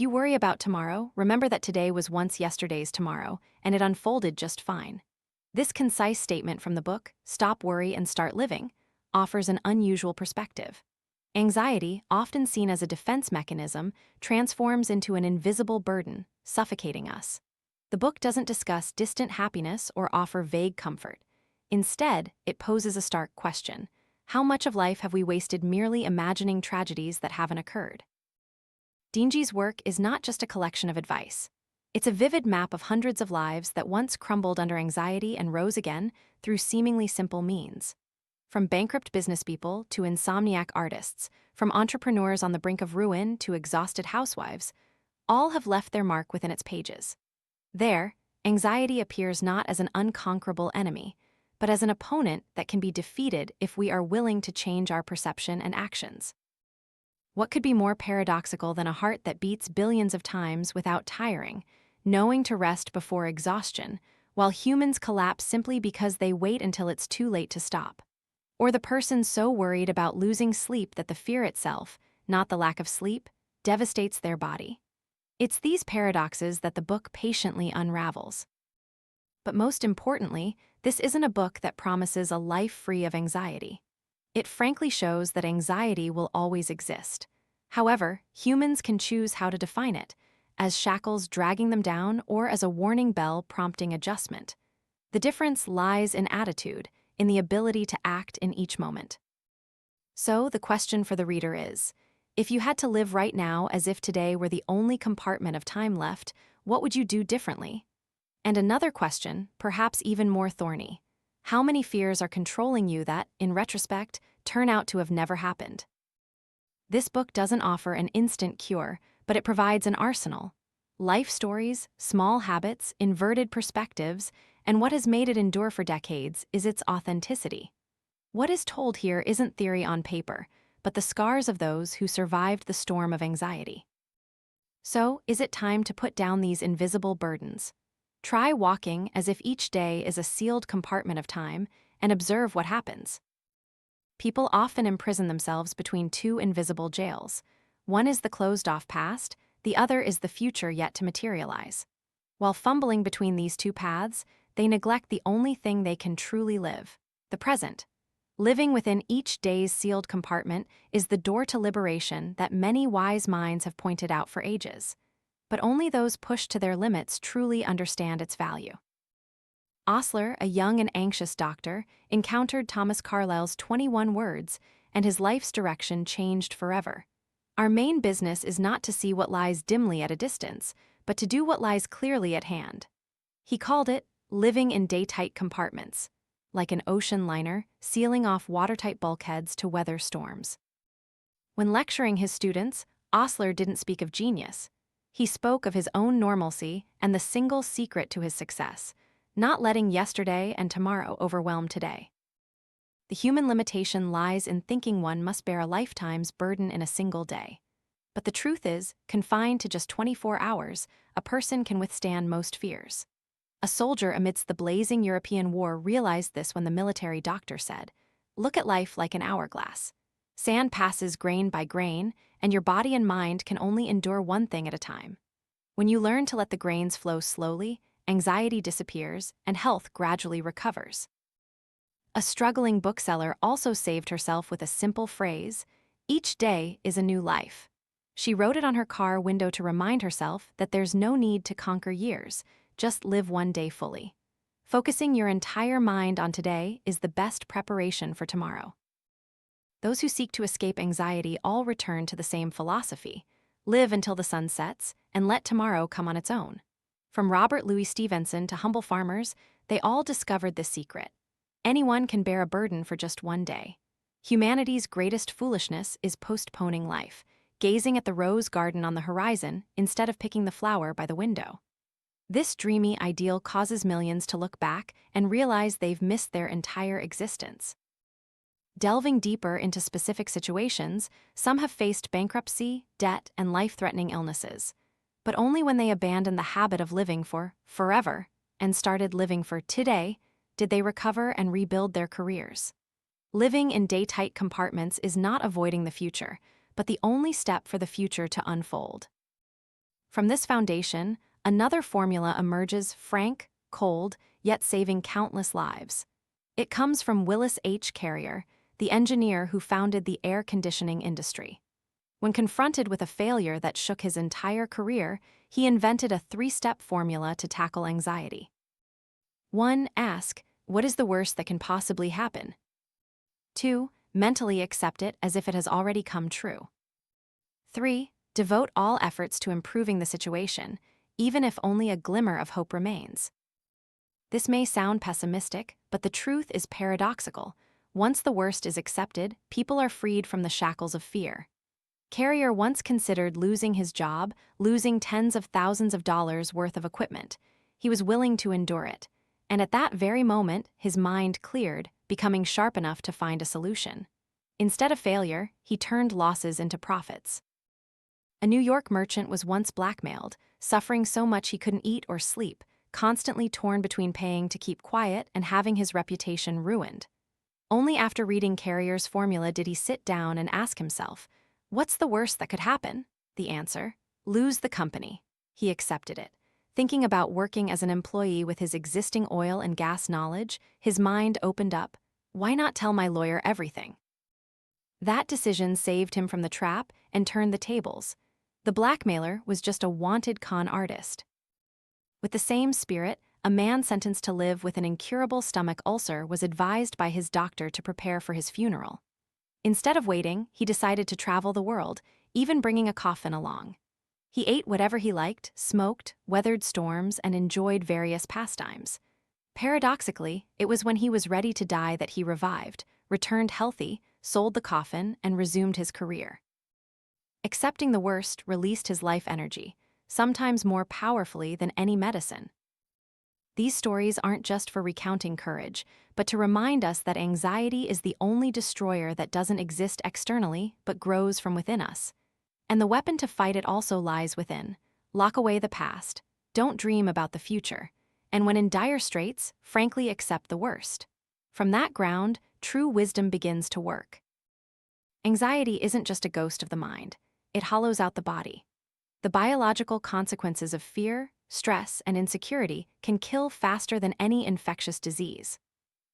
If you worry about tomorrow, remember that today was once yesterday's tomorrow, and it unfolded just fine. This concise statement from the book, Stop Worry and Start Living, offers an unusual perspective. Anxiety, often seen as a defense mechanism, transforms into an invisible burden, suffocating us. The book doesn't discuss distant happiness or offer vague comfort. Instead, it poses a stark question. How much of life have we wasted merely imagining tragedies that haven't occurred? Dingy's work is not just a collection of advice. It's a vivid map of hundreds of lives that once crumbled under anxiety and rose again through seemingly simple means. From bankrupt businesspeople to insomniac artists, from entrepreneurs on the brink of ruin to exhausted housewives, all have left their mark within its pages. There, anxiety appears not as an unconquerable enemy, but as an opponent that can be defeated if we are willing to change our perception and actions. What could be more paradoxical than a heart that beats billions of times without tiring, knowing to rest before exhaustion, while humans collapse simply because they wait until it's too late to stop? Or the person so worried about losing sleep that the fear itself, not the lack of sleep, devastates their body? It's these paradoxes that the book patiently unravels. But most importantly, this isn't a book that promises a life free of anxiety. It frankly shows that anxiety will always exist. However, humans can choose how to define it, as shackles dragging them down or as a warning bell prompting adjustment. The difference lies in attitude, in the ability to act in each moment. So, the question for the reader is, if you had to live right now as if today were the only compartment of time left, what would you do differently? And another question, perhaps even more thorny. How many fears are controlling you that, in retrospect, turn out to have never happened? This book doesn't offer an instant cure, but it provides an arsenal. Life stories, small habits, inverted perspectives, and what has made it endure for decades is its authenticity. What is told here isn't theory on paper, but the scars of those who survived the storm of anxiety. So, is it time to put down these invisible burdens? Try walking as if each day is a sealed compartment of time and observe what happens. People often imprison themselves between two invisible jails. One is the closed-off past, the other is the future yet to materialize. While fumbling between these two paths, they neglect the only thing they can truly live, the present. Living within each day's sealed compartment is the door to liberation that many wise minds have pointed out for ages. But only those pushed to their limits truly understand its value. Osler, a young and anxious doctor, encountered Thomas Carlyle's 21 words, and his life's direction changed forever. Our main business is not to see what lies dimly at a distance, but to do what lies clearly at hand. He called it living in day-tight compartments, like an ocean liner sealing off watertight bulkheads to weather storms. When lecturing his students, Osler didn't speak of genius. He spoke of his own normalcy and the single secret to his success, not letting yesterday and tomorrow overwhelm today. The human limitation lies in thinking one must bear a lifetime's burden in a single day. But the truth is, confined to just 24 hours, a person can withstand most fears. A soldier amidst the blazing European war realized this when the military doctor said, "Look at life like an hourglass. Sand passes grain by grain, and your body and mind can only endure one thing at a time. When you learn to let the grains flow slowly, anxiety disappears and health gradually recovers." A struggling bookseller also saved herself with a simple phrase, "Each day is a new life." She wrote it on her car window to remind herself that there's no need to conquer years, just live one day fully. Focusing your entire mind on today is the best preparation for tomorrow. Those who seek to escape anxiety all return to the same philosophy: live until the sun sets, and let tomorrow come on its own. From Robert Louis Stevenson to humble farmers, they all discovered this secret. Anyone can bear a burden for just one day. Humanity's greatest foolishness is postponing life, gazing at the rose garden on the horizon instead of picking the flower by the window. This dreamy ideal causes millions to look back and realize they've missed their entire existence. Delving deeper into specific situations, some have faced bankruptcy, debt, and life-threatening illnesses. But only when they abandoned the habit of living for forever and started living for today did they recover and rebuild their careers. Living in day-tight compartments is not avoiding the future, but the only step for the future to unfold. From this foundation, another formula emerges, frank, cold, yet saving countless lives. It comes from Willis H. Carrier, the engineer who founded the air conditioning industry. When confronted with a failure that shook his entire career, he invented a three-step formula to tackle anxiety. 1. Ask, what is the worst that can possibly happen? 2. Mentally accept it as if it has already come true. 3. Devote all efforts to improving the situation, even if only a glimmer of hope remains. This may sound pessimistic, but the truth is paradoxical. Once the worst is accepted, people are freed from the shackles of fear. Carrier once considered losing his job, losing tens of thousands of dollars worth of equipment. He was willing to endure it. And at that very moment, his mind cleared, becoming sharp enough to find a solution. Instead of failure, he turned losses into profits. A New York merchant was once blackmailed, suffering so much he couldn't eat or sleep, constantly torn between paying to keep quiet and having his reputation ruined. Only after reading Carrier's formula did he sit down and ask himself, what's the worst that could happen? The answer: lose the company. He accepted it. Thinking about working as an employee with his existing oil and gas knowledge, his mind opened up. Why not tell my lawyer everything? That decision saved him from the trap and turned the tables. The blackmailer was just a wanted con artist. With the same spirit, a man sentenced to live with an incurable stomach ulcer was advised by his doctor to prepare for his funeral. Instead of waiting, he decided to travel the world, even bringing a coffin along. He ate whatever he liked, smoked, weathered storms, and enjoyed various pastimes. Paradoxically, it was when he was ready to die that he revived, returned healthy, sold the coffin, and resumed his career. Accepting the worst released his life energy, sometimes more powerfully than any medicine. These stories aren't just for recounting courage, but to remind us that anxiety is the only destroyer that doesn't exist externally but grows from within us. And the weapon to fight it also lies within. Lock away the past, don't dream about the future, and when in dire straits, frankly accept the worst. From that ground, true wisdom begins to work. Anxiety isn't just a ghost of the mind, it hollows out the body. The biological consequences of fear, stress, and insecurity can kill faster than any infectious disease.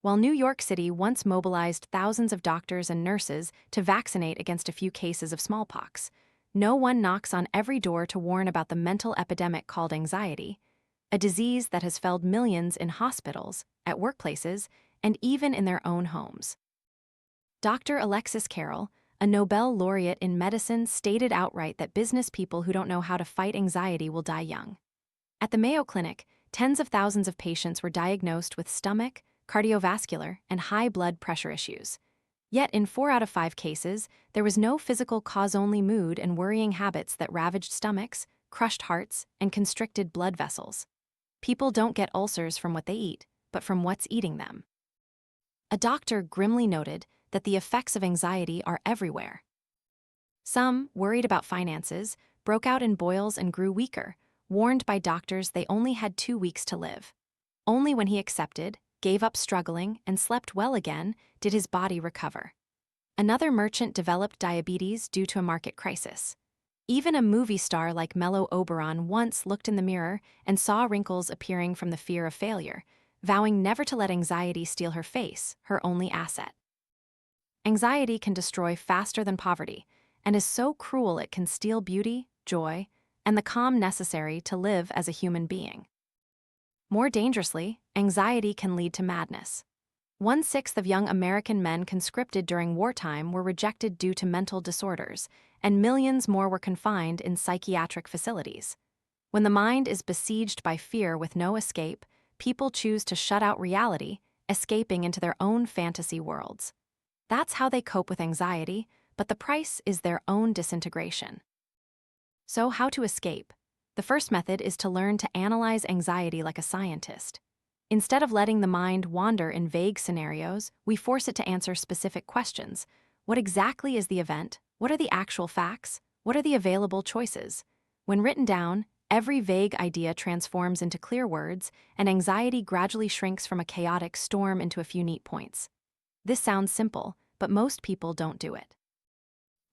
While New York City once mobilized thousands of doctors and nurses to vaccinate against a few cases of smallpox, no one knocks on every door to warn about the mental epidemic called anxiety, a disease that has felled millions in hospitals, at workplaces, and even in their own homes. Dr. Alexis Carrel, a Nobel laureate in medicine, stated outright that business people who don't know how to fight anxiety will die young. At the Mayo Clinic, tens of thousands of patients were diagnosed with stomach, cardiovascular, and high blood pressure issues. Yet in 4 out of 5 cases, there was no physical cause, only mood and worrying habits that ravaged stomachs, crushed hearts, and constricted blood vessels. People don't get ulcers from what they eat, but from what's eating them. A doctor grimly noted that the effects of anxiety are everywhere. Some, worried about finances, broke out in boils and grew weaker, warned by doctors they only had 2 weeks to live. Only when he accepted, gave up struggling, and slept well again did his body recover. Another merchant developed diabetes due to a market crisis. Even a movie star like Mello Oberon once looked in the mirror and saw wrinkles appearing from the fear of failure, vowing never to let anxiety steal her face, her only asset. Anxiety can destroy faster than poverty, and is so cruel it can steal beauty, joy, and the calm necessary to live as a human being. More dangerously, anxiety can lead to madness. 1/6 of young American men conscripted during wartime were rejected due to mental disorders, and millions more were confined in psychiatric facilities. When the mind is besieged by fear with no escape, people choose to shut out reality, escaping into their own fantasy worlds. That's how they cope with anxiety, but the price is their own disintegration. So, how to escape? The first method is to learn to analyze anxiety like a scientist. Instead of letting the mind wander in vague scenarios, we force it to answer specific questions. What exactly is the event? What are the actual facts? What are the available choices? When written down, every vague idea transforms into clear words, and anxiety gradually shrinks from a chaotic storm into a few neat points. This sounds simple, but most people don't do it.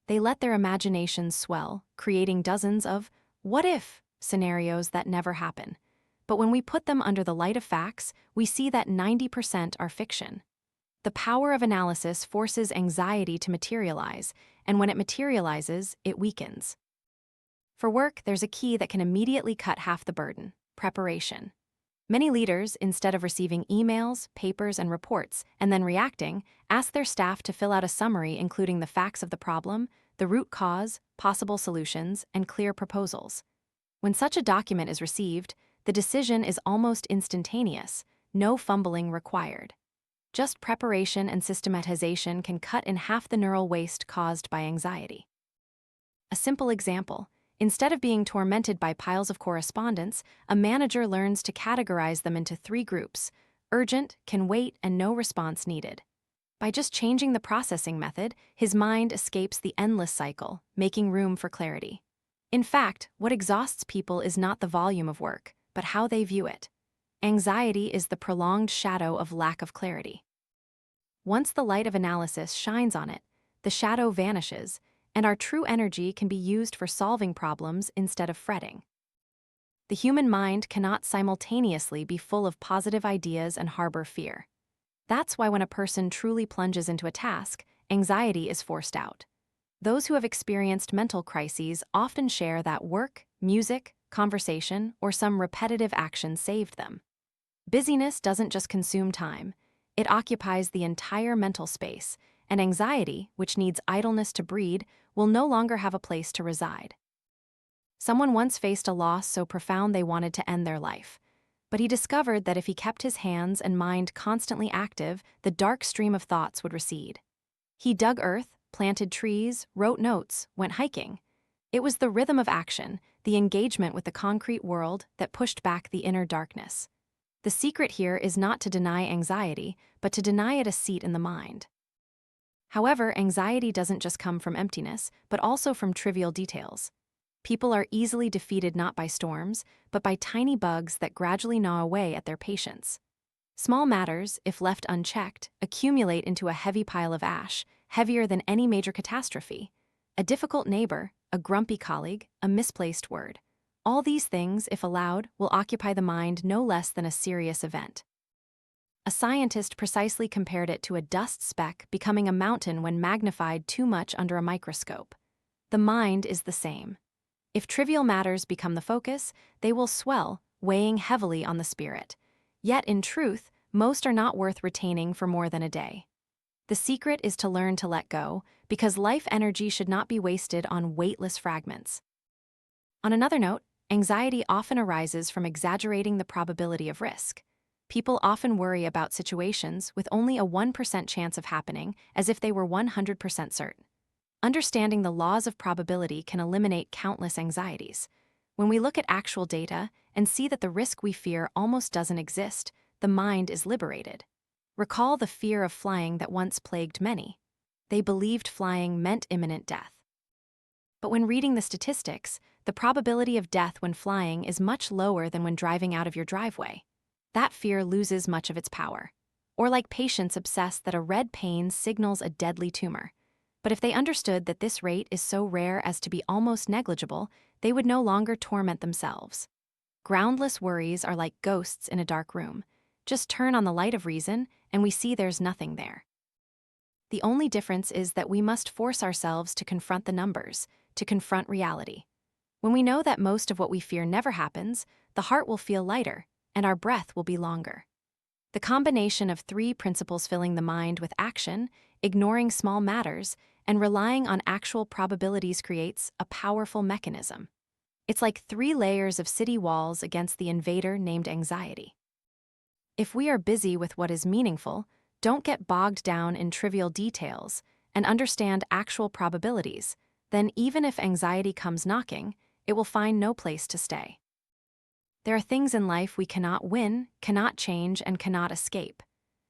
They let their imaginations swell, creating dozens of what if scenarios that never happen. But when we put them under the light of facts, we see that 90% are fiction. The power of analysis forces anxiety to materialize, and when it materializes, it weakens. For work, there's a key that can immediately cut half the burden: preparation. Many leaders, instead of receiving emails, papers, and reports, and then reacting, ask their staff to fill out a summary including the facts of the problem, the root cause, possible solutions, and clear proposals. When such a document is received, the decision is almost instantaneous, no fumbling required. Just preparation and systematization can cut in half the neural waste caused by anxiety. A simple example: instead of being tormented by piles of correspondence, a manager learns to categorize them into 3 groups: urgent, can wait, and no response needed. By just changing the processing method, his mind escapes the endless cycle, making room for clarity. In fact, what exhausts people is not the volume of work, but how they view it. Anxiety is the prolonged shadow of lack of clarity. Once the light of analysis shines on it, the shadow vanishes, and our true energy can be used for solving problems instead of fretting. The human mind cannot simultaneously be full of positive ideas and harbor fear. That's why when a person truly plunges into a task, anxiety is forced out. Those who have experienced mental crises often share that work, music, conversation, or some repetitive action saved them. Busyness doesn't just consume time, it occupies the entire mental space, and anxiety, which needs idleness to breed, will no longer have a place to reside. Someone once faced a loss so profound they wanted to end their life. But he discovered that if he kept his hands and mind constantly active, the dark stream of thoughts would recede. He dug earth, planted trees, wrote notes, went hiking. It was the rhythm of action, the engagement with the concrete world, that pushed back the inner darkness. The secret here is not to deny anxiety, but to deny it a seat in the mind. However, anxiety doesn't just come from emptiness, but also from trivial details. People are easily defeated not by storms, but by tiny bugs that gradually gnaw away at their patience. Small matters, if left unchecked, accumulate into a heavy pile of ash, heavier than any major catastrophe. A difficult neighbor, a grumpy colleague, a misplaced word. All these things, if allowed, will occupy the mind no less than a serious event. A scientist precisely compared it to a dust speck becoming a mountain when magnified too much under a microscope. The mind is the same. If trivial matters become the focus, they will swell, weighing heavily on the spirit. Yet, in truth, most are not worth retaining for more than a day. The secret is to learn to let go, because life energy should not be wasted on weightless fragments. On another note, anxiety often arises from exaggerating the probability of risk. People often worry about situations with only a 1% chance of happening, as if they were 100% certain. Understanding the laws of probability can eliminate countless anxieties. When we look at actual data and see that the risk we fear almost doesn't exist, the mind is liberated. Recall the fear of flying that once plagued many. They believed flying meant imminent death. But when reading the statistics, the probability of death when flying is much lower than when driving out of your driveway. That fear loses much of its power. Or like patients obsessed that a red pain signals a deadly tumor. But if they understood that this rate is so rare as to be almost negligible, they would no longer torment themselves. Groundless worries are like ghosts in a dark room. Just turn on the light of reason, and we see there's nothing there. The only difference is that we must force ourselves to confront the numbers, to confront reality. When we know that most of what we fear never happens, the heart will feel lighter, and our breath will be longer. The combination of 3 principles: filling the mind with action, ignoring small matters, and relying on actual probabilities creates a powerful mechanism. It's like 3 layers of city walls against the invader named anxiety. If we are busy with what is meaningful, don't get bogged down in trivial details, and understand actual probabilities, then even if anxiety comes knocking, it will find no place to stay. There are things in life we cannot win, cannot change, and cannot escape.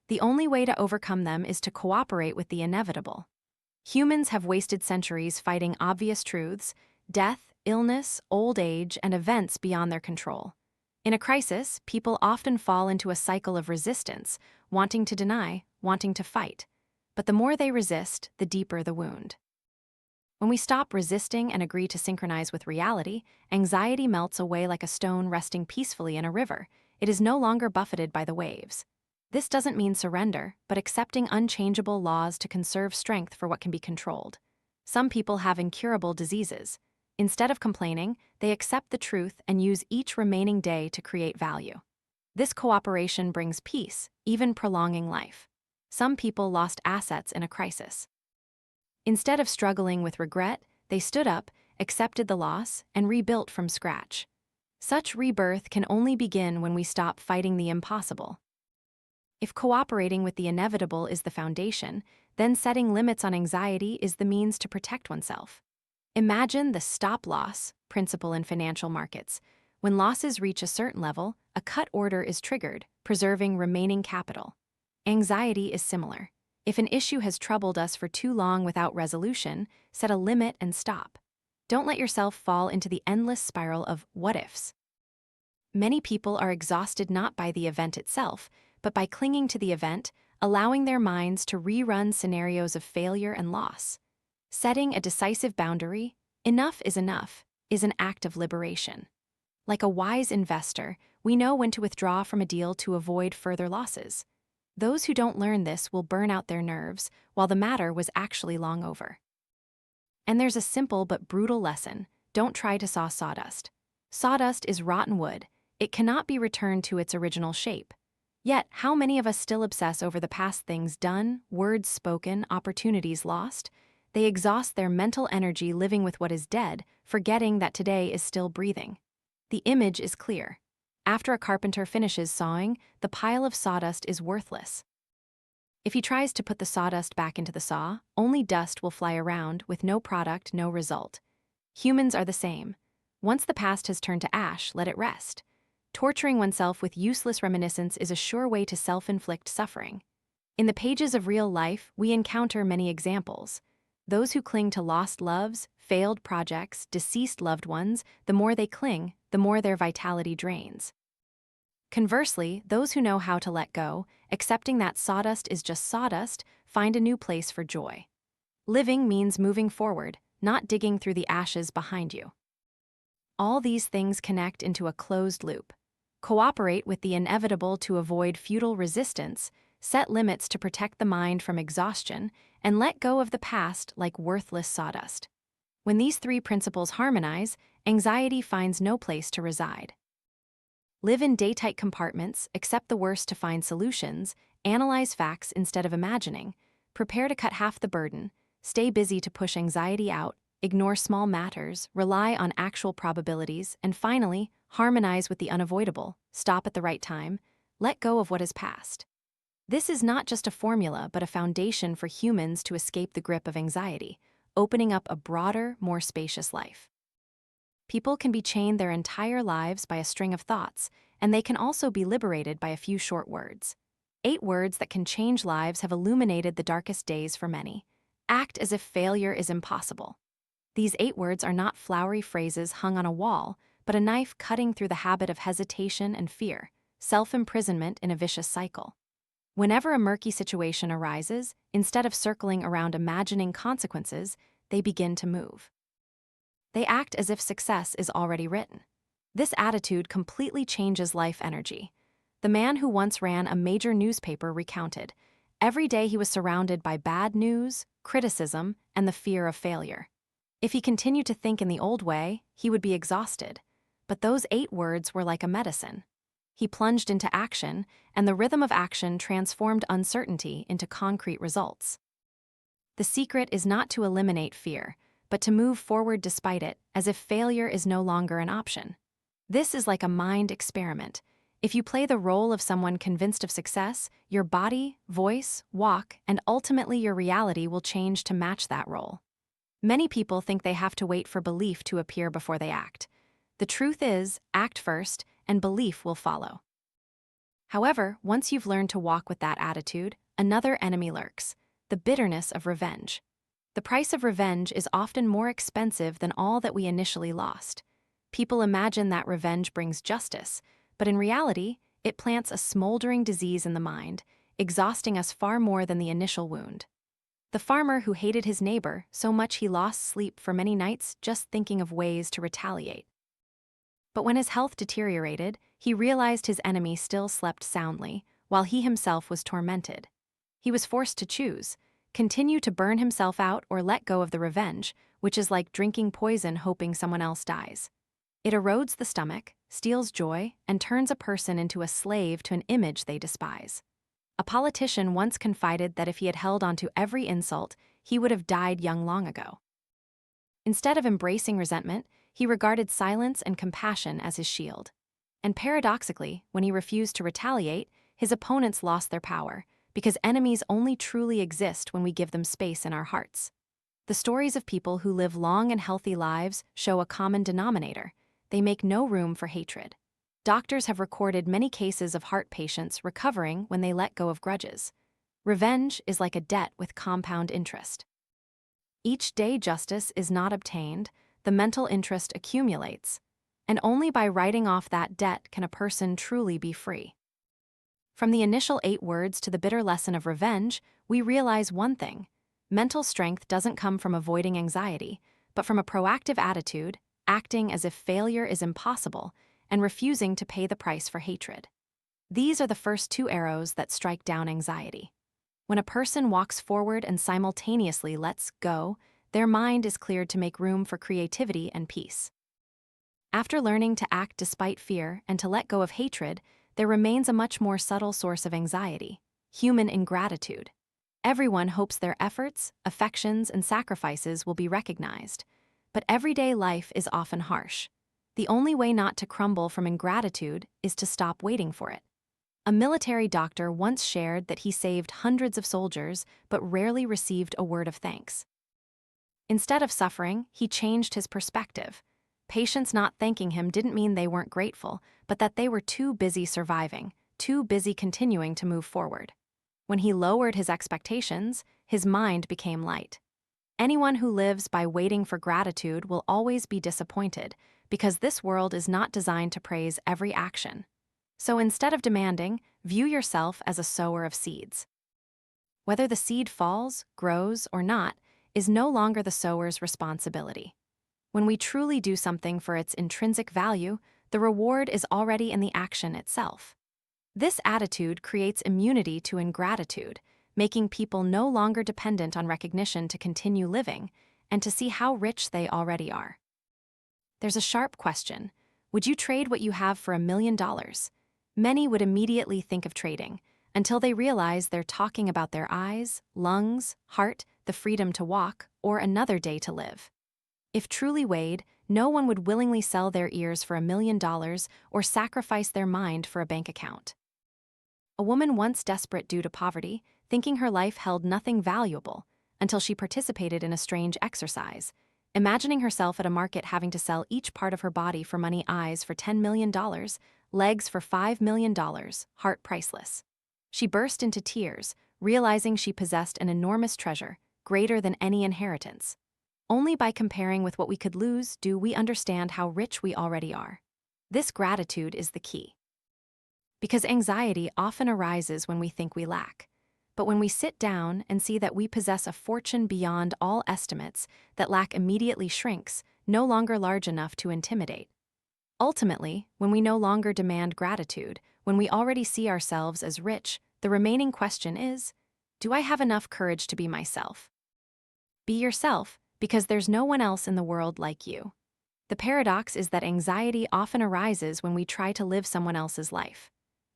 The only way to overcome them is to cooperate with the inevitable. Humans have wasted centuries fighting obvious truths: death, illness, old age, and events beyond their control. In a crisis, people often fall into a cycle of resistance, wanting to deny, wanting to fight. But the more they resist, the deeper the wound. When we stop resisting and agree to synchronize with reality, anxiety melts away like a stone resting peacefully in a river. It is no longer buffeted by the waves. This doesn't mean surrender, but accepting unchangeable laws to conserve strength for what can be controlled. Some people have incurable diseases. Instead of complaining, they accept the truth and use each remaining day to create value. This cooperation brings peace, even prolonging life. Some people lost assets in a crisis. Instead of struggling with regret, they stood up, accepted the loss, and rebuilt from scratch. Such rebirth can only begin when we stop fighting the impossible. If cooperating with the inevitable is the foundation, then setting limits on anxiety is the means to protect oneself. Imagine the stop-loss principle in financial markets. When losses reach a certain level, a cut order is triggered, preserving remaining capital. Anxiety is similar. If an issue has troubled us for too long without resolution, set a limit and stop. Don't let yourself fall into the endless spiral of what-ifs. Many people are exhausted not by the event itself, but by clinging to the event, allowing their minds to rerun scenarios of failure and loss. Setting a decisive boundary, enough, is an act of liberation. Like a wise investor, we know when to withdraw from a deal to avoid further losses. Those who don't learn this will burn out their nerves, while the matter was actually long over. And there's a simple but brutal lesson: don't try to saw sawdust. Sawdust is rotten wood. It cannot be returned to its original shape. Yet, how many of us still obsess over the past things done, words spoken, opportunities lost? They exhaust their mental energy living with what is dead, forgetting that today is still breathing. The image is clear. After a carpenter finishes sawing, the pile of sawdust is worthless. If he tries to put the sawdust back into the saw, only dust will fly around with no product, no result. Humans are the same. Once the past has turned to ash, let it rest. Torturing oneself with useless reminiscence is a sure way to self-inflict suffering. In the pages of real life, we encounter many examples. Those who cling to lost loves, failed projects, deceased loved ones, the more they cling, the more their vitality drains. Conversely, those who know how to let go, accepting that sawdust is just sawdust, find a new place for joy. Living means moving forward, not digging through the ashes behind you. All these things connect into a closed loop. Cooperate with the inevitable to avoid futile resistance, set limits to protect the mind from exhaustion, and let go of the past like worthless sawdust. When these three principles harmonize, anxiety finds no place to reside. Live in daytight compartments, accept the worst to find solutions, analyze facts instead of imagining, prepare to cut half the burden, stay busy to push anxiety out, ignore small matters, rely on actual probabilities, and finally, harmonize with the unavoidable, stop at the right time, let go of what is past. This is not just a formula, but a foundation for humans to escape the grip of anxiety, opening up a broader, more spacious life. People can be chained their entire lives by a string of thoughts, and they can also be liberated by a few short words. 8 words that can change lives have illuminated the darkest days for many. Act as if failure is impossible. These 8 words are not flowery phrases hung on a wall, but a knife cutting through the habit of hesitation and fear, self-imprisonment in a vicious cycle. Whenever a murky situation arises, instead of circling around imagining consequences, they begin to move. They act as if success is already written. This attitude completely changes life energy. The man who once ran a major newspaper recounted, every day he was surrounded by bad news, criticism, and the fear of failure. If he continued to think in the old way, he would be exhausted. But those 8 words were like a medicine. He plunged into action, and the rhythm of action transformed uncertainty into concrete results. The secret is not to eliminate fear, but to move forward despite it, as if failure is no longer an option. This is like a mind experiment. If you play the role of someone convinced of success, your body, voice, walk, and ultimately your reality will change to match that role. Many people think they have to wait for belief to appear before they act. The truth is, act first, and belief will follow. However, once you've learned to walk with that attitude, another enemy lurks: the bitterness of revenge. The price of revenge is often more expensive than all that we initially lost. People imagine that revenge brings justice, but in reality, it plants a smoldering disease in the mind, exhausting us far more than the initial wound. The farmer who hated his neighbor so much he lost sleep for many nights just thinking of ways to retaliate. But when his health deteriorated, he realized his enemy still slept soundly, while he himself was tormented. He was forced to choose: continue to burn himself out or let go of the revenge, which is like drinking poison hoping someone else dies. It erodes the stomach, steals joy, and turns a person into a slave to an image they despise. A politician once confided that if he had held onto every insult, he would have died young long ago. Instead of embracing resentment, he regarded silence and compassion as his shield. And paradoxically, when he refused to retaliate, his opponents lost their power, because enemies only truly exist when we give them space in our hearts. The stories of people who live long and healthy lives show a common denominator: they make no room for hatred. Doctors have recorded many cases of heart patients recovering when they let go of grudges. Revenge is like a debt with compound interest. Each day justice is not obtained, the mental interest accumulates, and only by writing off that debt can a person truly be free. From the initial 8 words to the bitter lesson of revenge, we realize one thing: mental strength doesn't come from avoiding anxiety, but from a proactive attitude, acting as if failure is impossible, and refusing to pay the price for hatred. These are the first 2 arrows that strike down anxiety. When a person walks forward and simultaneously lets go, their mind is cleared to make room for creativity and peace. After learning to act despite fear and to let go of hatred, there remains a much more subtle source of anxiety: human ingratitude. Everyone hopes their efforts, affections, and sacrifices will be recognized, but everyday life is often harsh. The only way not to crumble from ingratitude is to stop waiting for it. A military doctor once shared that he saved hundreds of soldiers but rarely received a word of thanks. Instead of suffering, he changed his perspective. Patients not thanking him didn't mean they weren't grateful, but that they were too busy surviving, too busy continuing to move forward. When he lowered his expectations, his mind became light. Anyone who lives by waiting for gratitude will always be disappointed, because this world is not designed to praise every action. So instead of demanding, view yourself as a sower of seeds. Whether the seed falls, grows, or not is no longer the sower's responsibility. When we truly do something for its intrinsic value, the reward is already in the action itself. This attitude creates immunity to ingratitude, making people no longer dependent on recognition to continue living and to see how rich they already are. There's a sharp question: would you trade what you have for $1 million? Many would immediately think of trading, until they realize they're talking about their eyes, lungs, heart, the freedom to walk, or another day to live. If truly weighed, no one would willingly sell their ears for $1 million or sacrifice their mind for a bank account. A woman once desperate due to poverty, thinking her life held nothing valuable, until she participated in a strange exercise, imagining herself at a market having to sell each part of her body for money: eyes for $10 million, legs for $5 million, heart priceless. She burst into tears, realizing she possessed an enormous treasure, greater than any inheritance. Only by comparing with what we could lose do we understand how rich we already are. This gratitude is the key. Because anxiety often arises when we think we lack. But when we sit down and see that we possess a fortune beyond all estimates, that lack immediately shrinks, no longer large enough to intimidate. Ultimately, when we no longer demand gratitude, when we already see ourselves as rich, the remaining question is: do I have enough courage to be myself? Be yourself, because there's no one else in the world like you. The paradox is that anxiety often arises when we try to live someone else's life.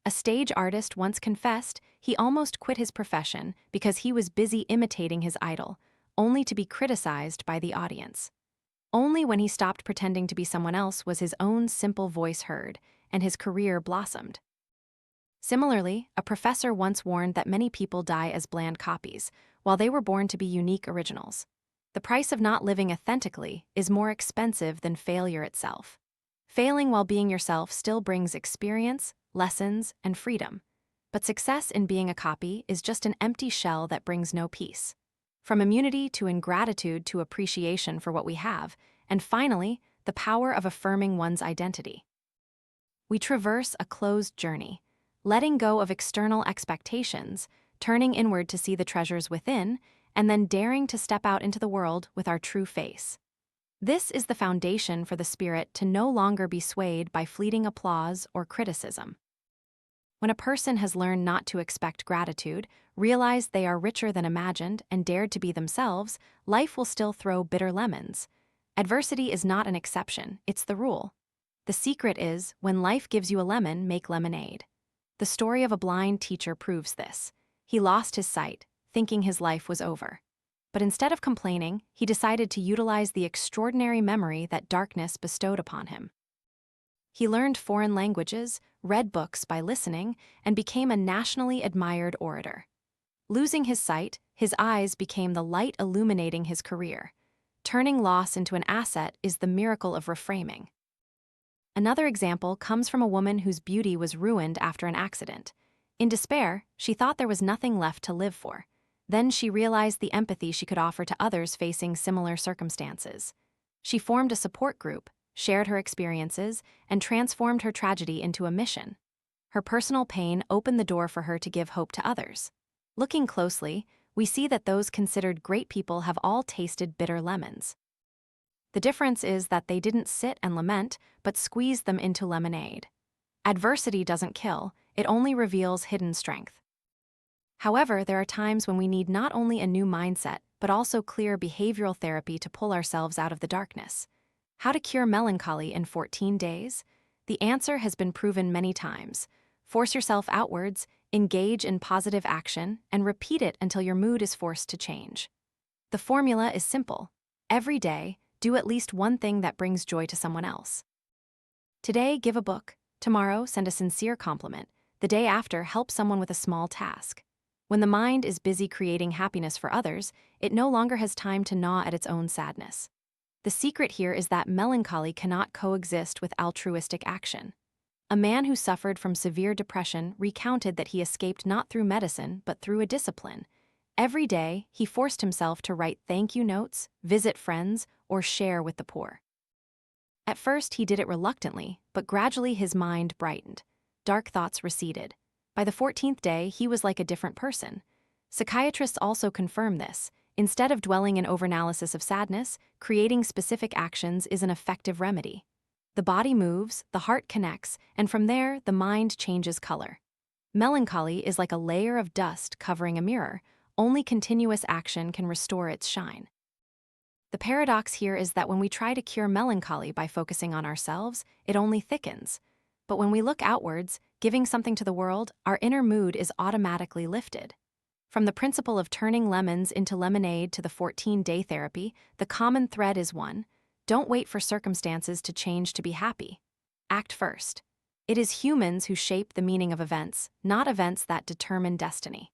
A stage artist once confessed he almost quit his profession because he was busy imitating his idol, only to be criticized by the audience. Only when he stopped pretending to be someone else was his own simple voice heard, and his career blossomed. Similarly, a professor once warned that many people die as bland copies, while they were born to be unique originals. The price of not living authentically is more expensive than failure itself. Failing while being yourself still brings experience, lessons, and freedom. But success in being a copy is just an empty shell that brings no peace. From immunity to ingratitude to appreciation for what we have, and finally, the power of affirming one's identity. We traverse a closed journey, letting go of external expectations, turning inward to see the treasures within, and then daring to step out into the world with our true face. This is the foundation for the spirit to no longer be swayed by fleeting applause or criticism. When a person has learned not to expect gratitude, realized they are richer than imagined, and dared to be themselves, life will still throw bitter lemons. Adversity is not an exception, it's the rule. The secret is, when life gives you a lemon, make lemonade. The story of a blind teacher proves this. He lost his sight, thinking his life was over. But instead of complaining, he decided to utilize the extraordinary memory that darkness bestowed upon him. He learned foreign languages, read books by listening, and became a nationally admired orator. Losing his sight, his eyes became the light illuminating his career. Turning loss into an asset is the miracle of reframing. Another example comes from a woman whose beauty was ruined after an accident. In despair, she thought there was nothing left to live for. Then she realized the empathy she could offer to others facing similar circumstances. She formed a support group, shared her experiences, and transformed her tragedy into a mission. Her personal pain opened the door for her to give hope to others. Looking closely, we see that those considered great people have all tasted bitter lemons. The difference is that they didn't sit and lament, but squeezed them into lemonade. Adversity doesn't kill, it only reveals hidden strength. However, there are times when we need not only a new mindset, but also clear behavioral therapy to pull ourselves out of the darkness. How to cure melancholy in 14 days? The answer has been proven many times. Force yourself outwards, engage in positive action, and repeat it until your mood is forced to change. The formula is simple. Every day, do at least one thing that brings joy to someone else. Today, give a book. Tomorrow, send a sincere compliment. The day after, help someone with a small task. When the mind is busy creating happiness for others, it no longer has time to gnaw at its own sadness. The secret here is that melancholy cannot coexist with altruistic action. A man who suffered from severe depression recounted that he escaped not through medicine, but through a discipline. Every day, he forced himself to write thank you notes, visit friends, or share with the poor. At first, he did it reluctantly, but gradually his mind brightened. Dark thoughts receded. By the 14th day, he was like a different person. Psychiatrists also confirm this. Instead of dwelling in overanalysis of sadness, creating specific actions is an effective remedy. The body moves, the heart connects, and from there, the mind changes color. Melancholy is like a layer of dust covering a mirror. Only continuous action can restore its shine. The paradox here is that when we try to cure melancholy by focusing on ourselves, it only thickens. But when we look outwards, giving something to the world, our inner mood is automatically lifted. From the principle of turning lemons into lemonade to the 14-day therapy, the common thread is one: don't wait for circumstances to change to be happy. Act first. It is humans who shape the meaning of events, not events that determine destiny.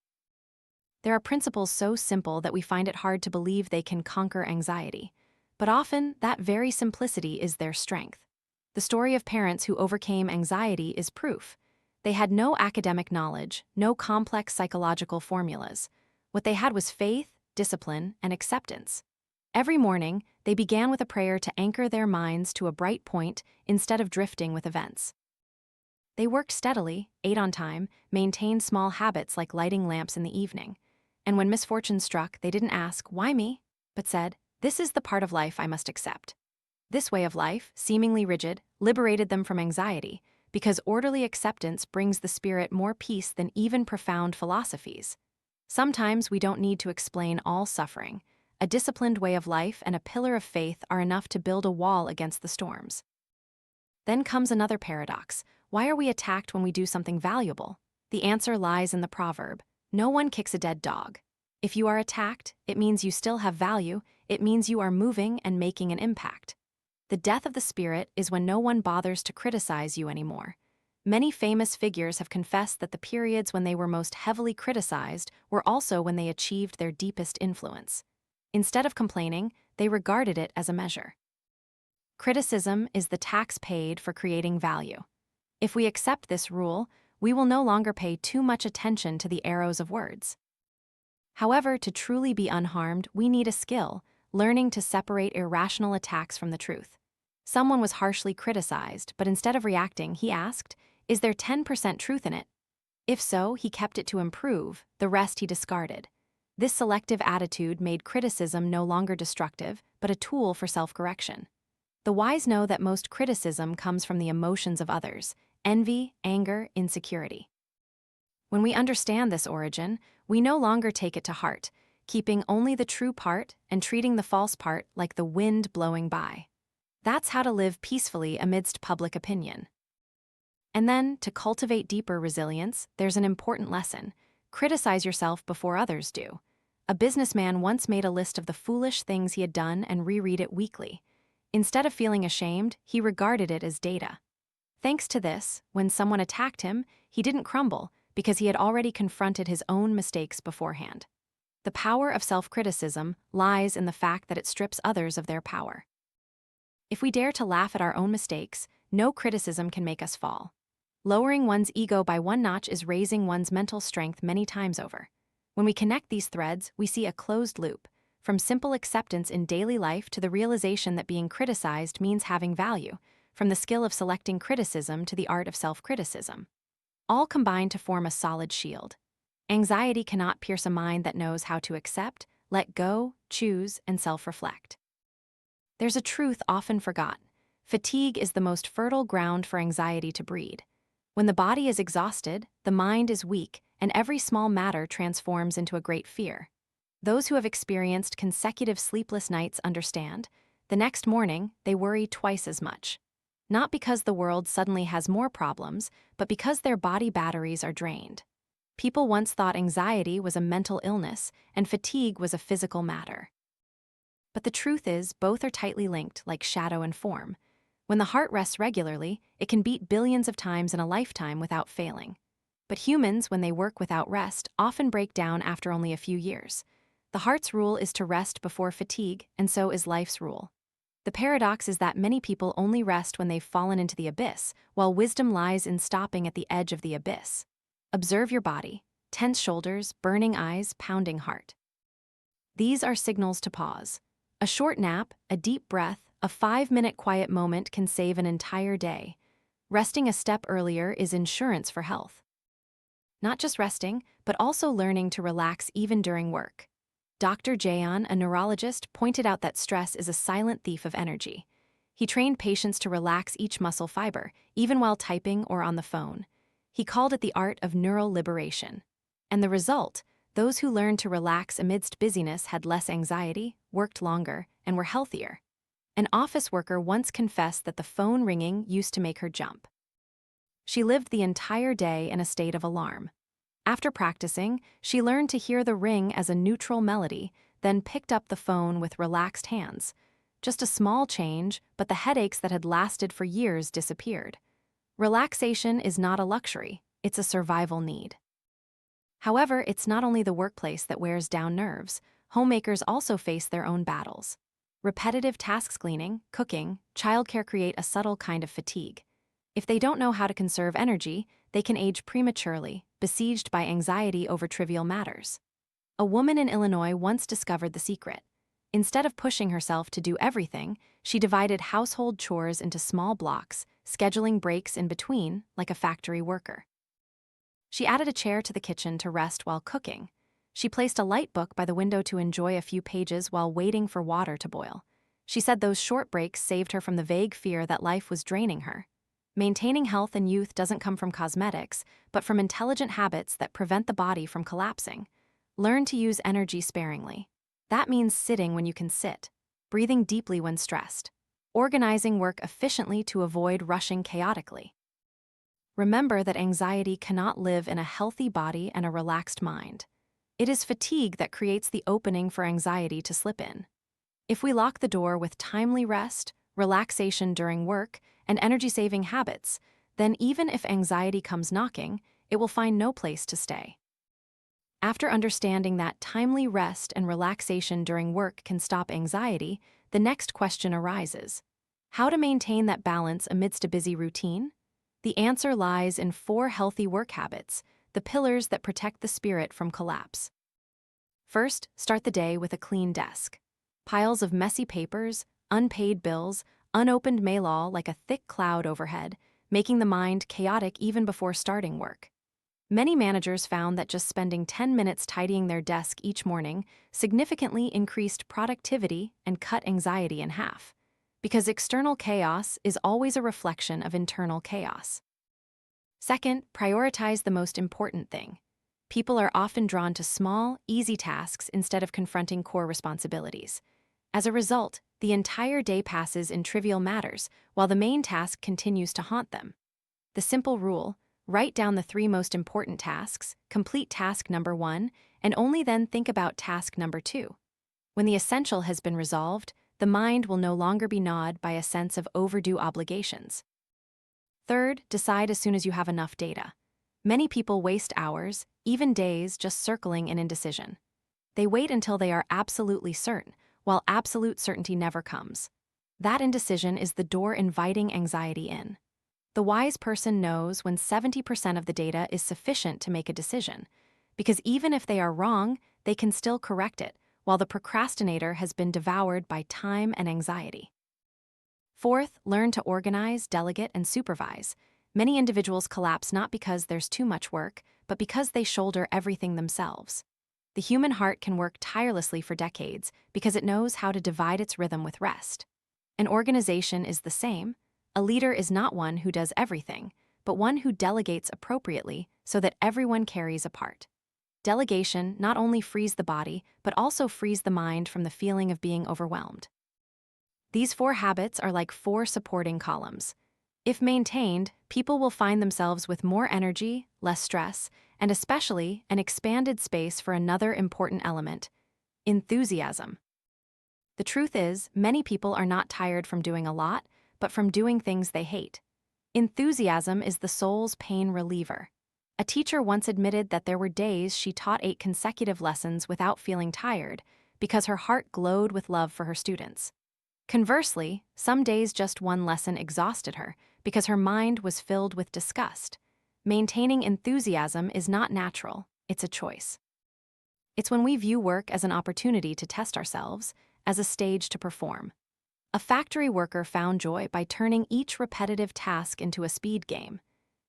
There are principles so simple that we find it hard to believe they can conquer anxiety. But often, that very simplicity is their strength. The story of parents who overcame anxiety is proof. They had no academic knowledge, no complex psychological formulas. What they had was faith, discipline, and acceptance. Every morning, they began with a prayer to anchor their minds to a bright point instead of drifting with events. They worked steadily, ate on time, maintained small habits like lighting lamps in the evening. And when misfortune struck, they didn't ask, "Why me?" but said, "This is the part of life I must accept." This way of life, seemingly rigid, liberated them from anxiety, because orderly acceptance brings the spirit more peace than even profound philosophies. Sometimes we don't need to explain all suffering. A disciplined way of life and a pillar of faith are enough to build a wall against the storms. Then comes another paradox. Why are we attacked when we do something valuable? The answer lies in the proverb, "No one kicks a dead dog." If you are attacked, it means you still have value, it means you are moving and making an impact. The death of the spirit is when no one bothers to criticize you anymore. Many famous figures have confessed that the periods when they were most heavily criticized were also when they achieved their deepest influence. Instead of complaining, they regarded it as a measure. Criticism is the tax paid for creating value. If we accept this rule, we will no longer pay too much attention to the arrows of words. However, to truly be unharmed, we need a skill, learning to separate irrational attacks from the truth. Someone was harshly criticized, but instead of reacting, he asked, "Is there 10% truth in it?" If so, he kept it to improve, the rest he discarded. This selective attitude made criticism no longer destructive, but a tool for self-correction. The wise know that most criticism comes from the emotions of others: envy, anger, insecurity. When we understand this origin, we no longer take it to heart, keeping only the true part and treating the false part like the wind blowing by. That's how to live peacefully amidst public opinion. And then, to cultivate deeper resilience, there's an important lesson: criticize yourself before others do. A businessman once made a list of the foolish things he had done and reread it weekly. Instead of feeling ashamed, he regarded it as data. Thanks to this, when someone attacked him, he didn't crumble because he had already confronted his own mistakes beforehand. The power of self-criticism lies in the fact that it strips others of their power. If we dare to laugh at our own mistakes, no criticism can make us fall. Lowering one's ego by one notch is raising one's mental strength many times over. When we connect these threads, we see a closed loop, from simple acceptance in daily life to the realization that being criticized means having value, from the skill of selecting criticism to the art of self-criticism. All combine to form a solid shield. Anxiety cannot pierce a mind that knows how to accept, let go, choose, and self-reflect. There's a truth often forgotten: fatigue is the most fertile ground for anxiety to breed. When the body is exhausted, the mind is weak, and every small matter transforms into a great fear. Those who have experienced consecutive sleepless nights understand. The next morning, they worry twice as much. Not because the world suddenly has more problems, but because their body batteries are drained. People once thought anxiety was a mental illness and fatigue was a physical matter. But the truth is, both are tightly linked, like shadow and form. When the heart rests regularly, it can beat billions of times in a lifetime without failing. But humans, when they work without rest, often break down after only a few years. The heart's rule is to rest before fatigue, and so is life's rule. The paradox is that many people only rest when they've fallen into the abyss, while wisdom lies in stopping at the edge of the abyss. Observe your body: tense shoulders, burning eyes, pounding heart. These are signals to pause. A short nap, a deep breath, a 5-minute quiet moment can save an entire day. Resting a step earlier is insurance for health. Not just resting, but also learning to relax even during work. Dr. Jayan, a neurologist, pointed out that stress is a silent thief of energy. He trained patients to relax each muscle fiber, even while typing or on the phone. He called it the art of neural liberation. And the result: those who learned to relax amidst busyness had less anxiety, worked longer, and were healthier. An office worker once confessed that the phone ringing used to make her jump. She lived the entire day in a state of alarm. After practicing, she learned to hear the ring as a neutral melody, then picked up the phone with relaxed hands. Just a small change, but the headaches that had lasted for years disappeared. Relaxation is not a luxury, it's a survival need. However, it's not only the workplace that wears down nerves. Homemakers also face their own battles. Repetitive tasks: cleaning, cooking, childcare create a subtle kind of fatigue. If they don't know how to conserve energy, they can age prematurely, besieged by anxiety over trivial matters. A woman in Illinois once discovered the secret. Instead of pushing herself to do everything, she divided household chores into small blocks, scheduling breaks in between, like a factory worker. She added a chair to the kitchen to rest while cooking. She placed a light book by the window to enjoy a few pages while waiting for water to boil. She said those short breaks saved her from the vague fear that life was draining her. Maintaining health and youth doesn't come from cosmetics, but from intelligent habits that prevent the body from collapsing. Learn to use energy sparingly. That means sitting when you can sit, breathing deeply when stressed, organizing work efficiently to avoid rushing chaotically. Remember that anxiety cannot live in a healthy body and a relaxed mind. It is fatigue that creates the opening for anxiety to slip in. If we lock the door with timely rest, relaxation during work, and energy-saving habits, then even if anxiety comes knocking, it will find no place to stay. After understanding that timely rest and relaxation during work can stop anxiety, the next question arises: how to maintain that balance amidst a busy routine? The answer lies in 4 healthy work habits, the pillars that protect the spirit from collapse. First, start the day with a clean desk. Piles of messy papers, unpaid bills, unopened mail, all like a thick cloud overhead, making the mind chaotic even before starting work. Many managers found that just spending 10 minutes tidying their desk each morning significantly increased productivity and cut anxiety in half, because external chaos is always a reflection of internal chaos. Second, prioritize the most important thing. People are often drawn to small, easy tasks instead of confronting core responsibilities. As a result, the entire day passes in trivial matters, while the main task continues to haunt them. The simple rule: write down the 3 most important tasks, complete task number 1, and only then think about task number 2. When the essential has been resolved, the mind will no longer be gnawed by a sense of overdue obligations. Third, decide as soon as you have enough data. Many people waste hours, even days, just circling in indecision. They wait until they are absolutely certain, while absolute certainty never comes. That indecision is the door inviting anxiety in. The wise person knows when 70% of the data is sufficient to make a decision, because even if they are wrong, they can still correct it, while the procrastinator has been devoured by time and anxiety. Fourth, learn to organize, delegate, and supervise. Many individuals collapse not because there's too much work, but because they shoulder everything themselves. The human heart can work tirelessly for decades because it knows how to divide its rhythm with rest. An organization is the same. A leader is not one who does everything, but one who delegates appropriately so that everyone carries a part. Delegation not only frees the body, but also frees the mind from the feeling of being overwhelmed. These 4 habits are like 4 supporting columns. If maintained, people will find themselves with more energy, less stress, and especially an expanded space for another important element: enthusiasm. The truth is, many people are not tired from doing a lot, but from doing things they hate. Enthusiasm is the soul's pain reliever. A teacher once admitted that there were days she taught 8 consecutive lessons without feeling tired because her heart glowed with love for her students. Conversely, some days just one lesson exhausted her because her mind was filled with disgust. Maintaining enthusiasm is not natural, it's a choice. It's when we view work as an opportunity to test ourselves, as a stage to perform. A factory worker found joy by turning each repetitive task into a speed game.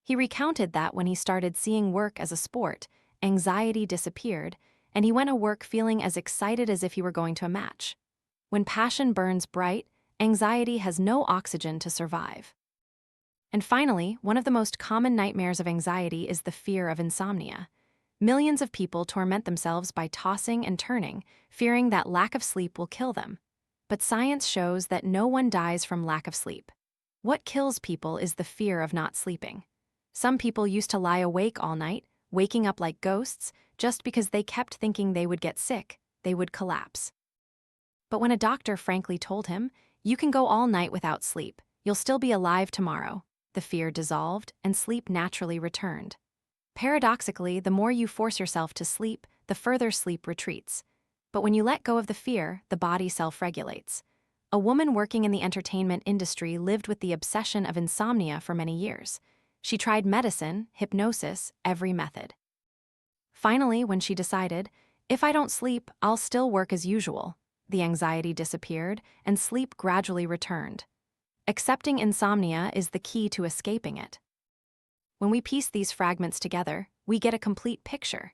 He recounted that when he started seeing work as a sport, anxiety disappeared, and he went to work feeling as excited as if he were going to a match. When passion burns bright, anxiety has no oxygen to survive. And finally, one of the most common nightmares of anxiety is the fear of insomnia. Millions of people torment themselves by tossing and turning, fearing that lack of sleep will kill them. But science shows that no one dies from lack of sleep. What kills people is the fear of not sleeping. Some people used to lie awake all night, waking up like ghosts, just because they kept thinking they would get sick, they would collapse. But when a doctor frankly told him, "You can go all night without sleep, you'll still be alive tomorrow," the fear dissolved and sleep naturally returned. Paradoxically, the more you force yourself to sleep, the further sleep retreats. But when you let go of the fear, the body self-regulates. A woman working in the entertainment industry lived with the obsession of insomnia for many years. She tried medicine, hypnosis, every method. Finally, when she decided, "If I don't sleep, I'll still work as usual," the anxiety disappeared and sleep gradually returned. Accepting insomnia is the key to escaping it. When we piece these fragments together, we get a complete picture.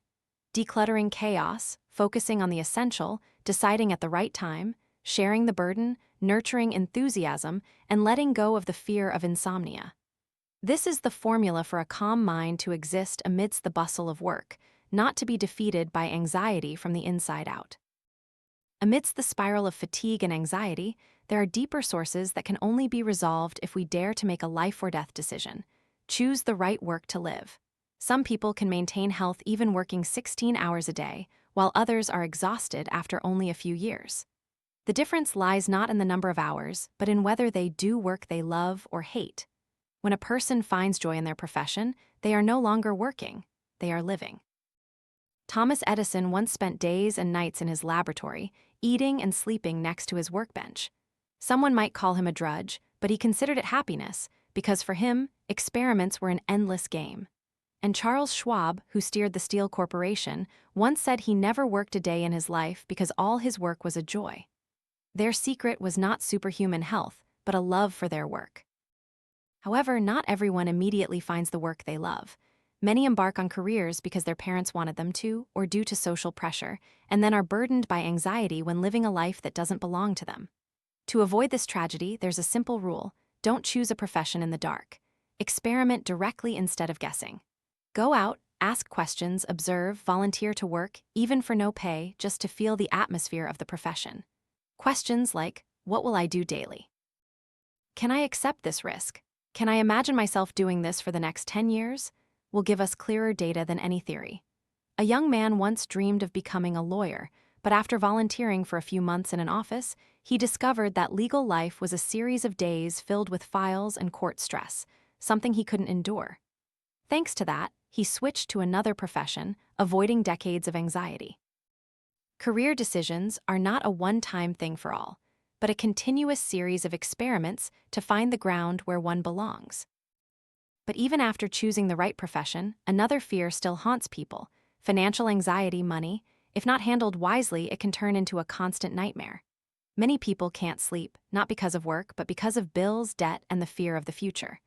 Decluttering chaos, focusing on the essential, deciding at the right time, sharing the burden, nurturing enthusiasm, and letting go of the fear of insomnia. This is the formula for a calm mind to exist amidst the bustle of work, not to be defeated by anxiety from the inside out. Amidst the spiral of fatigue and anxiety, there are deeper sources that can only be resolved if we dare to make a life or death decision. Choose the right work to live. Some people can maintain health even working 16 hours a day, while others are exhausted after only a few years. The difference lies not in the number of hours, but in whether they do work they love or hate. When a person finds joy in their profession, they are no longer working, they are living. Thomas Edison once spent days and nights in his laboratory, eating and sleeping next to his workbench. Someone might call him a drudge, but he considered it happiness, because for him, experiments were an endless game. And Charles Schwab, who steered the Steel Corporation, once said he never worked a day in his life because all his work was a joy. Their secret was not superhuman health, but a love for their work. However, not everyone immediately finds the work they love. Many embark on careers because their parents wanted them to, or due to social pressure, and then are burdened by anxiety when living a life that doesn't belong to them. To avoid this tragedy, there's a simple rule: don't choose a profession in the dark. Experiment directly instead of guessing. Go out, ask questions, observe, volunteer to work, even for no pay, just to feel the atmosphere of the profession. Questions like, what will I do daily? Can I accept this risk? Can I imagine myself doing this for the next 10 years? Will give us clearer data than any theory. A young man once dreamed of becoming a lawyer, but after volunteering for a few months in an office, he discovered that legal life was a series of days filled with files and court stress, something he couldn't endure. Thanks to that, he switched to another profession, avoiding decades of anxiety. Career decisions are not a one-time thing for all, but a continuous series of experiments to find the ground where one belongs. But even after choosing the right profession, another fear still haunts people: financial anxiety. Money, if not handled wisely, it can turn into a constant nightmare. Many people can't sleep, not because of work, but because of bills, debt, and the fear of the future.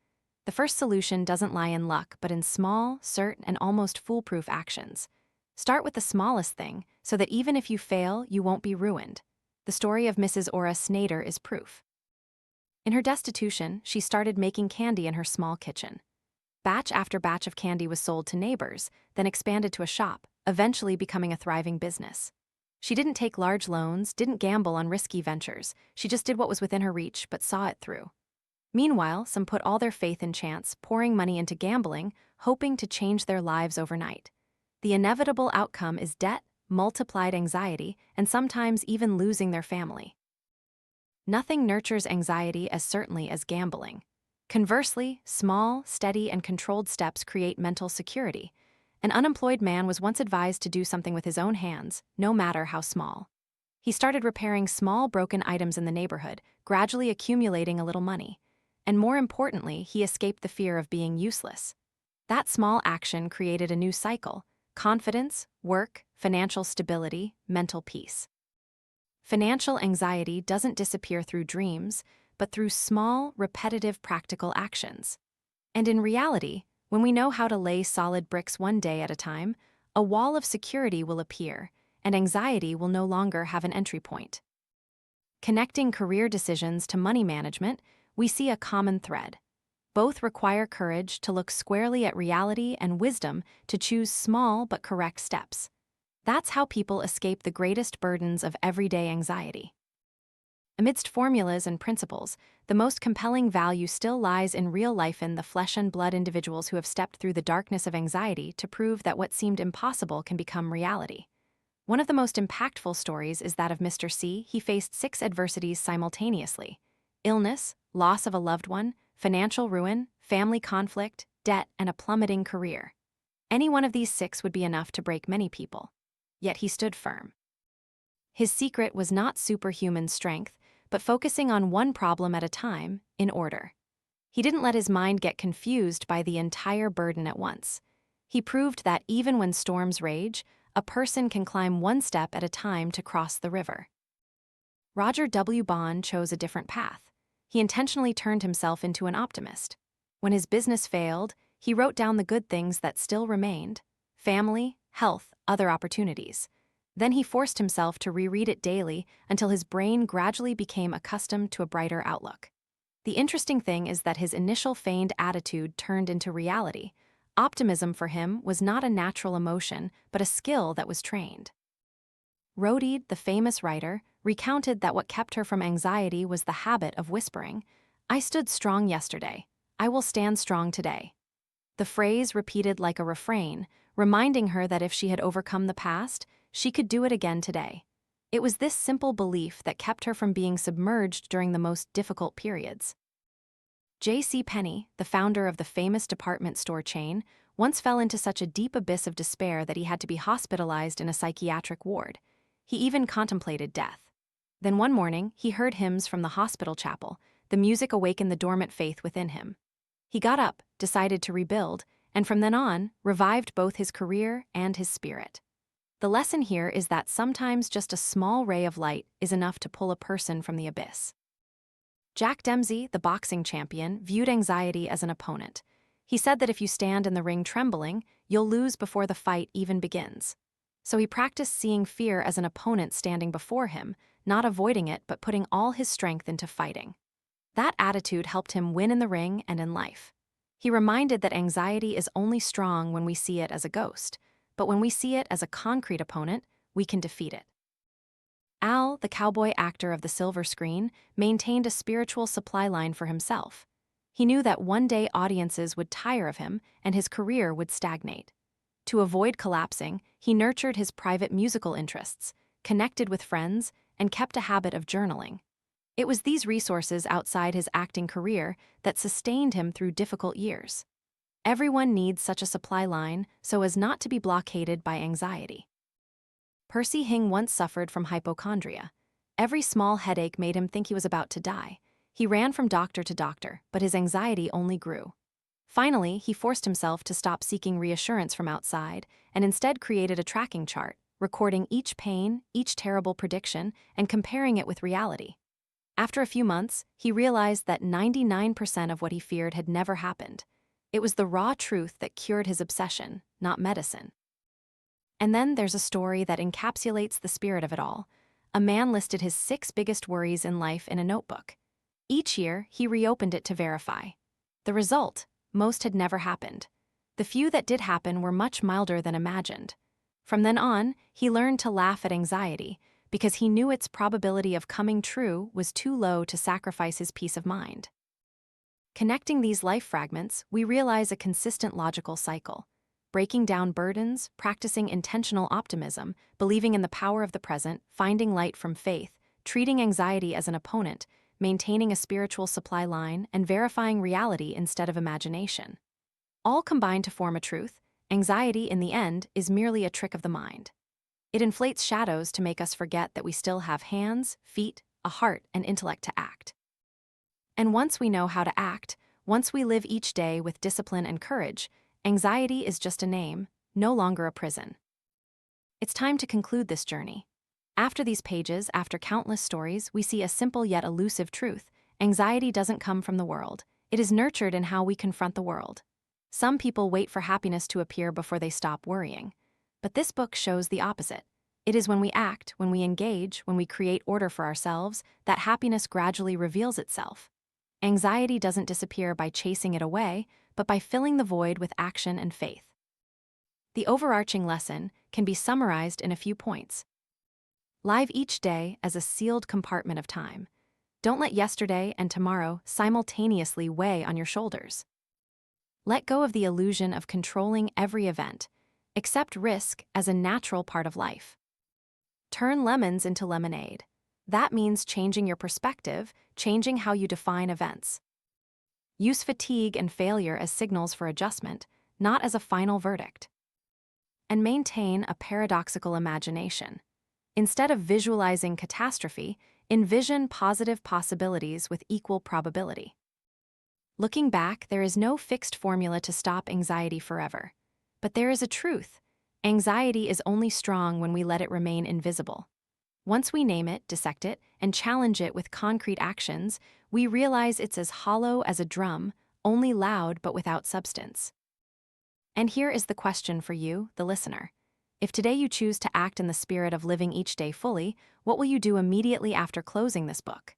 The first solution doesn't lie in luck, but in small, certain, and almost foolproof actions. Start with the smallest thing, so that even if you fail, you won't be ruined. The story of Mrs. Ora Snader is proof. In her destitution, she started making candy in her small kitchen. Batch after batch of candy was sold to neighbors, then expanded to a shop, eventually becoming a thriving business. She didn't take large loans, didn't gamble on risky ventures. She just did what was within her reach, but saw it through. Meanwhile, some put all their faith in chance, pouring money into gambling, hoping to change their lives overnight. The inevitable outcome is debt, multiplied anxiety, and sometimes even losing their family. Nothing nurtures anxiety as certainly as gambling. Conversely, small, steady, and controlled steps create mental security. An unemployed man was once advised to do something with his own hands, no matter how small. He started repairing small broken items in the neighborhood, gradually accumulating a little money. And more importantly, he escaped the fear of being useless. That small action created a new cycle: confidence, work, financial stability, mental peace. Financial anxiety doesn't disappear through dreams, but through small, repetitive, practical actions. And in reality, when we know how to lay solid bricks one day at a time, a wall of security will appear, and anxiety will no longer have an entry point. Connecting career decisions to money management, we see a common thread. Both require courage to look squarely at reality and wisdom to choose small but correct steps. That's how people escape the greatest burdens of everyday anxiety. Amidst formulas and principles, the most compelling value still lies in real life, in the flesh and blood individuals who have stepped through the darkness of anxiety to prove that what seemed impossible can become reality. One of the most impactful stories is that of Mr. C. He faced 6 adversities simultaneously: illness, loss of a loved one, financial ruin, family conflict, debt, and a plummeting career. Any one of these 6 would be enough to break many people. Yet he stood firm. His secret was not superhuman strength, but focusing on one problem at a time, in order. He didn't let his mind get confused by the entire burden at once. He proved that even when storms rage, a person can climb one step at a time to cross the river. Roger W. Bond chose a different path. He intentionally turned himself into an optimist. When his business failed, he wrote down the good things that still remained: family, health, other opportunities. Then he forced himself to reread it daily until his brain gradually became accustomed to a brighter outlook. The interesting thing is that his initial feigned attitude turned into reality. Optimism for him was not a natural emotion, but a skill that was trained. Rhodeed, the famous writer, recounted that what kept her from anxiety was the habit of whispering, "I stood strong yesterday. I will stand strong today." The phrase repeated like a refrain, reminding her that if she had overcome the past, she could do it again today. It was this simple belief that kept her from being submerged during the most difficult periods. J.C. Penney, the founder of the famous department store chain, once fell into such a deep abyss of despair that he had to be hospitalized in a psychiatric ward. He even contemplated death. Then one morning, he heard hymns from the hospital chapel. The music awakened the dormant faith within him. He got up, decided to rebuild, and from then on, revived both his career and his spirit. The lesson here is that sometimes just a small ray of light is enough to pull a person from the abyss. Jack Dempsey, the boxing champion, viewed anxiety as an opponent. He said that if you stand in the ring trembling, you'll lose before the fight even begins. So he practiced seeing fear as an opponent standing before him, not avoiding it but putting all his strength into fighting. That attitude helped him win in the ring and in life. He reminded that anxiety is only strong when we see it as a ghost, but when we see it as a concrete opponent, we can defeat it. Al, the cowboy actor of the silver screen, maintained a spiritual supply line for himself. He knew that one day audiences would tire of him and his career would stagnate. To avoid collapsing, he nurtured his private musical interests, connected with friends, and kept a habit of journaling. It was these resources outside his acting career that sustained him through difficult years. Everyone needs such a supply line so as not to be blockaded by anxiety. Percy Hing once suffered from hypochondria. Every small headache made him think he was about to die. He ran from doctor to doctor, but his anxiety only grew. Finally, he forced himself to stop seeking reassurance from outside and instead created a tracking chart, recording each pain, each terrible prediction, and comparing it with reality. After a few months, he realized that 99% of what he feared had never happened. It was the raw truth that cured his obsession, not medicine. And then there's a story that encapsulates the spirit of it all. A man listed his 6 biggest worries in life in a notebook. Each year, he reopened it to verify. The result: most had never happened. The few that did happen were much milder than imagined. From then on, he learned to laugh at anxiety, because he knew its probability of coming true was too low to sacrifice his peace of mind. Connecting these life fragments, we realize a consistent logical cycle. Breaking down burdens, practicing intentional optimism, believing in the power of the present, finding light from faith, treating anxiety as an opponent, maintaining a spiritual supply line, and verifying reality instead of imagination. All combine to form a truth: anxiety, in the end, is merely a trick of the mind. It inflates shadows to make us forget that we still have hands, feet, a heart, and intellect to act. And once we know how to act, once we live each day with discipline and courage, anxiety is just a name, no longer a prison. It's time to conclude this journey. After these pages, after countless stories, we see a simple yet elusive truth: anxiety doesn't come from the world. It is nurtured in how we confront the world. Some people wait for happiness to appear before they stop worrying. But this book shows the opposite. It is when we act, when we engage, when we create order for ourselves, that happiness gradually reveals itself. Anxiety doesn't disappear by chasing it away, but by filling the void with action and faith. The overarching lesson can be summarized in a few points. Live each day as a sealed compartment of time. Don't let yesterday and tomorrow simultaneously weigh on your shoulders. Let go of the illusion of controlling every event. Accept risk as a natural part of life. Turn lemons into lemonade. That means changing your perspective, changing how you define events. Use fatigue and failure as signals for adjustment, not as a final verdict. And maintain a paradoxical imagination. Instead of visualizing catastrophe, envision positive possibilities with equal probability. Looking back, there is no fixed formula to stop anxiety forever. But there is a truth: anxiety is only strong when we let it remain invisible. Once we name it, dissect it, and challenge it with concrete actions, we realize it's as hollow as a drum, only loud but without substance. And here is the question for you, the listener. If today you choose to act in the spirit of living each day fully, what will you do immediately after closing this book?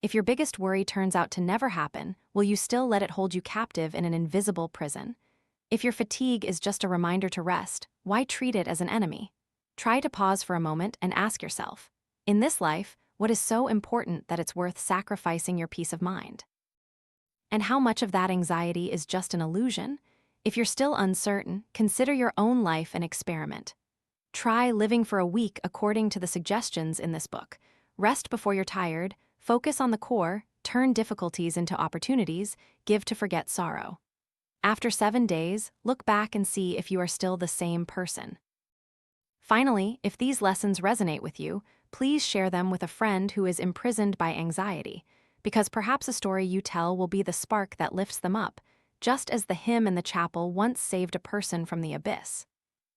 If your biggest worry turns out to never happen, will you still let it hold you captive in an invisible prison? If your fatigue is just a reminder to rest, why treat it as an enemy? Try to pause for a moment and ask yourself, in this life, what is so important that it's worth sacrificing your peace of mind? And how much of that anxiety is just an illusion? If you're still uncertain, consider your own life an experiment. Try living for a week according to the suggestions in this book. Rest before you're tired, focus on the core, turn difficulties into opportunities, give to forget sorrow. After 7 days, look back and see if you are still the same person. Finally, if these lessons resonate with you, please share them with a friend who is imprisoned by anxiety, because perhaps a story you tell will be the spark that lifts them up, just as the hymn in the chapel once saved a person from the abyss.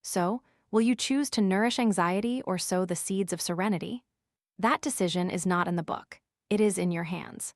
So, will you choose to nourish anxiety or sow the seeds of serenity? That decision is not in the book. It is in your hands.